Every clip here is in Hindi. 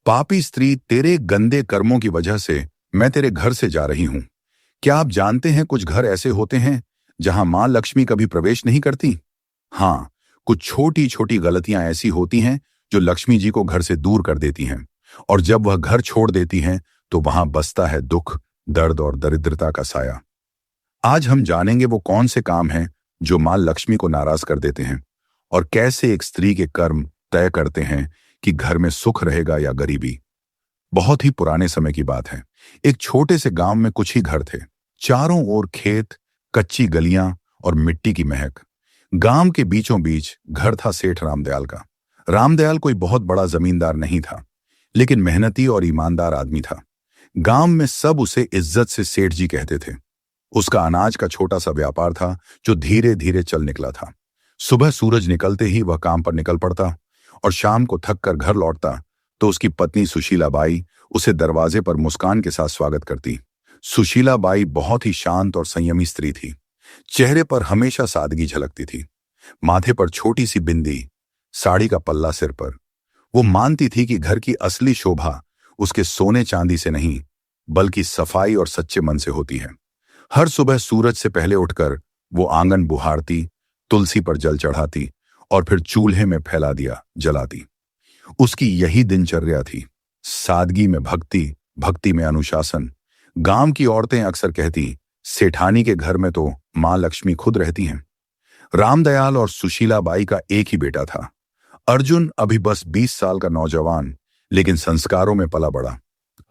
पापी स्त्री, तेरे गंदे कर्मों की वजह से मैं तेरे घर से जा रही हूं। क्या आप जानते हैं कुछ घर ऐसे होते हैं जहां मां लक्ष्मी कभी प्रवेश नहीं करती? हाँ, कुछ छोटी छोटी गलतियां ऐसी होती हैं जो लक्ष्मी जी को घर से दूर कर देती हैं। और जब वह घर छोड़ देती हैं तो वहां बसता है दुख, दर्द और दरिद्रता का साया। आज हम जानेंगे वो कौन से काम हैं जो मां लक्ष्मी को नाराज कर देते हैं और कैसे एक स्त्री के कर्म तय करते हैं कि घर में सुख रहेगा या गरीबी। बहुत ही पुराने समय की बात है। एक छोटे से गांव में कुछ ही घर थे। चारों ओर खेत, कच्ची गलियां और मिट्टी की महक। गांव के बीचों बीच घर था सेठ रामदयाल का। रामदयाल कोई बहुत बड़ा जमींदार नहीं था, लेकिन मेहनती और ईमानदार आदमी था। गांव में सब उसे इज्जत से सेठ जी कहते थे। उसका अनाज का छोटा सा व्यापार था जो धीरे धीरे चल निकला था। सुबह सूरज निकलते ही वह काम पर निकल पड़ता और शाम को थक कर घर लौटता तो उसकी पत्नी सुशीला बाई उसे दरवाजे पर मुस्कान के साथ स्वागत करती। सुशीला बाई बहुत ही शांत और संयमी स्त्री थी। चेहरे पर हमेशा सादगी झलकती थी। माथे पर छोटी सी बिंदी, साड़ी का पल्ला सिर पर। वो मानती थी कि घर की असली शोभा उसके सोने चांदी से नहीं, बल्कि सफाई और सच्चे मन से होती है। हर सुबह सूरज से पहले उठकर वो आंगन बुहारती, तुलसी पर जल चढ़ाती और फिर चूल्हे में फैला दिया जलाती। उसकी यही दिनचर्या थी। सादगी में भक्ति, भक्ति में अनुशासन। गांव की औरतें अक्सर कहती, सेठानी के घर में तो मां लक्ष्मी खुद रहती हैं। रामदयाल और सुशीला बाई का एक ही बेटा था। अर्जुन अभी बस 20 साल का नौजवान, लेकिन संस्कारों में पला बड़ा।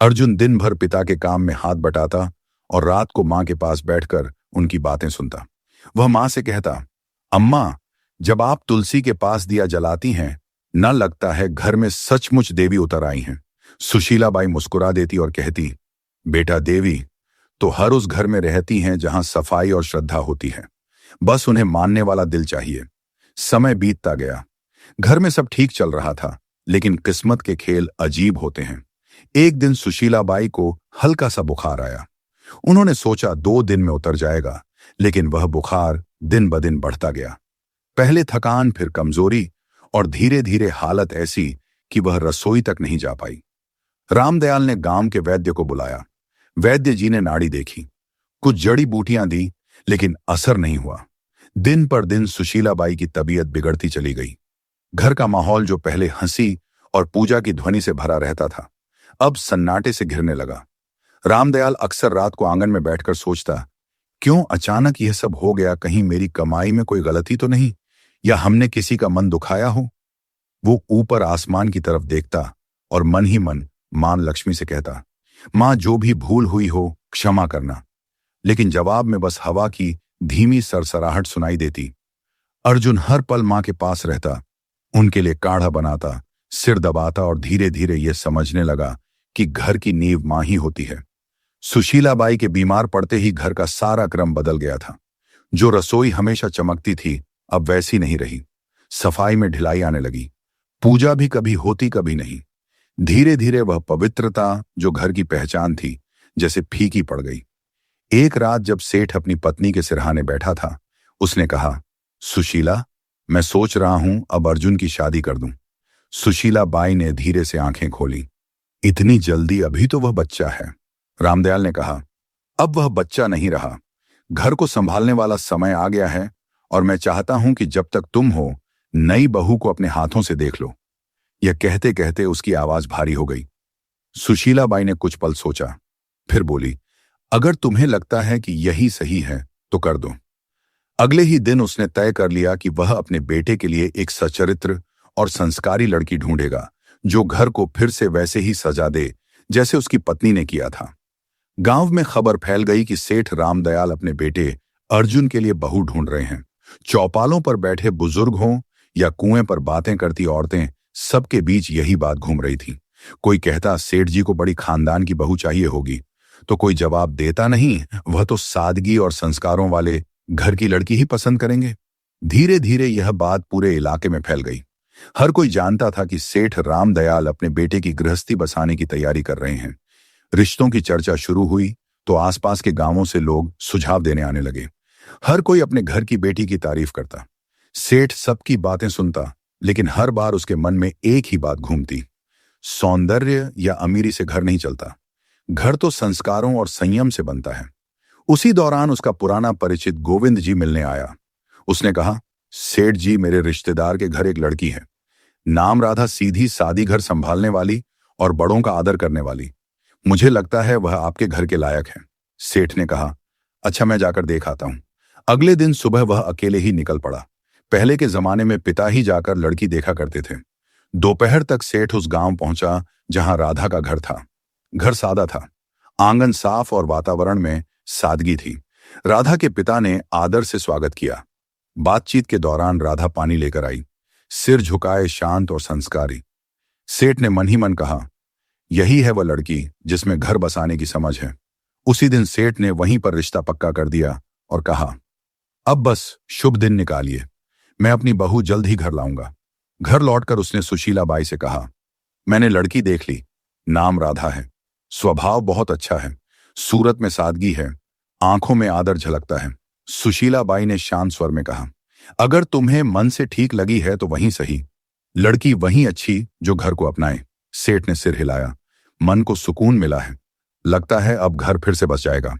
अर्जुन दिन भर पिता के काम में हाथ बटाता और रात को मां के पास बैठकर उनकी बातें सुनता। वह मां से कहता, अम्मा, जब आप तुलसी के पास दिया जलाती हैं, न लगता है घर में सचमुच देवी उतर आई हैं। सुशीला बाई मुस्कुरा देती और कहती, बेटा, देवी तो हर उस घर में रहती हैं जहां सफाई और श्रद्धा होती है। बस उन्हें मानने वाला दिल चाहिए। समय बीतता गया। घर में सब ठीक चल रहा था, लेकिन किस्मत के खेल अजीब होते हैं। एक दिन सुशीला बाई को हल्का सा बुखार आया। उन्होंने सोचा 2 दिन में उतर जाएगा, लेकिन वह बुखार दिन ब दिन बढ़ता गया। पहले थकान, फिर कमजोरी और धीरे धीरे हालत ऐसी कि वह रसोई तक नहीं जा पाई। रामदयाल ने गांव के वैद्य को बुलाया। वैद्य जी ने नाड़ी देखी, कुछ जड़ी बूटियां दी, लेकिन असर नहीं हुआ। दिन पर दिन सुशीला बाई की तबीयत बिगड़ती चली गई। घर का माहौल जो पहले हंसी और पूजा की ध्वनि से भरा रहता था, अब सन्नाटे से घिरने लगा। रामदयाल अक्सर रात को आंगन में बैठकर सोचता, क्यों अचानक यह सब हो गया? कहीं मेरी कमाई में कोई गलती तो नहीं, या हमने किसी का मन दुखाया हो? वो ऊपर आसमान की तरफ देखता और मन ही मन मां लक्ष्मी से कहता, मां, जो भी भूल हुई हो क्षमा करना। लेकिन जवाब में बस हवा की धीमी सरसराहट सुनाई देती। अर्जुन हर पल मां के पास रहता, उनके लिए काढ़ा बनाता, सिर दबाता और धीरे धीरे यह समझने लगा कि घर की नींव मां ही होती है। सुशीला बाई के बीमार पड़ते ही घर का सारा क्रम बदल गया था। जो रसोई हमेशा चमकती थी, अब वैसी नहीं रही। सफाई में ढिलाई आने लगी। पूजा भी कभी होती, कभी नहीं। धीरे धीरे वह पवित्रता जो घर की पहचान थी, जैसे फीकी पड़ गई। एक रात जब सेठ अपनी पत्नी के सिरहाने बैठा था, उसने कहा, सुशीला, मैं सोच रहा हूं अब अर्जुन की शादी कर दूं। सुशीला बाई ने धीरे से आंखें खोली। इतनी जल्दी? अभी तो वह बच्चा है। रामदयाल ने कहा, अब वह बच्चा नहीं रहा। घर को संभालने वाला समय आ गया है और मैं चाहता हूं कि जब तक तुम हो, नई बहू को अपने हाथों से देख लो। यह कहते कहते उसकी आवाज भारी हो गई। सुशीला बाई ने कुछ पल सोचा, फिर बोली, अगर तुम्हें लगता है कि यही सही है तो कर दो। अगले ही दिन उसने तय कर लिया कि वह अपने बेटे के लिए एक सचरित्र और संस्कारी लड़की ढूंढेगा, जो घर को फिर से वैसे ही सजा दे जैसे उसकी पत्नी ने किया था। गांव में खबर फैल गई कि सेठ रामदयाल अपने बेटे अर्जुन के लिए बहू ढूंढ रहे हैं। चौपालों पर बैठे बुजुर्ग हों या कुएं पर बातें करती औरतें, सबके बीच यही बात घूम रही थी। कोई कहता, सेठ जी को बड़ी खानदान की बहू चाहिए होगी, तो कोई जवाब देता, नहीं, वह तो सादगी और संस्कारों वाले घर की लड़की ही पसंद करेंगे। धीरे धीरे यह बात पूरे इलाके में फैल गई। हर कोई जानता था कि सेठ रामदयाल अपने बेटे की गृहस्थी बसाने की तैयारी कर रहे हैं। रिश्तों की चर्चा शुरू हुई तो आसपास के गांवों से लोग सुझाव देने आने लगे। हर कोई अपने घर की बेटी की तारीफ करता। सेठ सबकी बातें सुनता, लेकिन हर बार उसके मन में एक ही बात घूमती, सौंदर्य या अमीरी से घर नहीं चलता। घर तो संस्कारों और संयम से बनता है। उसी दौरान उसका पुराना परिचित गोविंद जी मिलने आया। उसने कहा, सेठ जी, मेरे रिश्तेदार के घर एक लड़की है। नाम राधा, सीधी सादी, घर संभालने वाली और बड़ों का आदर करने वाली। मुझे लगता है वह आपके घर के लायक है। सेठ ने कहा, अच्छा, मैं जाकर देख आता हूं। अगले दिन सुबह वह अकेले ही निकल पड़ा। पहले के जमाने में पिता ही जाकर लड़की देखा करते थे। दोपहर तक सेठ उस गांव पहुंचा जहां राधा का घर था। घर सादा था, आंगन साफ और वातावरण में सादगी थी। राधा के पिता ने आदर से स्वागत किया। बातचीत के दौरान राधा पानी लेकर आई, सिर झुकाए, शांत और संस्कारी। सेठ ने मन ही मन कहा, यही है वह लड़की जिसमें घर बसाने की समझ है। उसी दिन सेठ ने वहीं पर रिश्ता पक्का कर दिया और कहा, अब बस शुभ दिन निकालिए, मैं अपनी बहू जल्द ही घर लाऊंगा। घर लौटकर उसने सुशीला बाई से कहा, मैंने लड़की देख ली। नाम राधा है, स्वभाव बहुत अच्छा है, सूरत में सादगी है, आंखों में आदर झलकता है। सुशीला बाई ने शांत स्वर में कहा, अगर तुम्हें मन से ठीक लगी है तो वहीं सही। लड़की वहीं अच्छी जो घर को अपनाए। सेठ ने सिर हिलाया। मन को सुकून मिला है। लगता है अब घर फिर से बस जाएगा।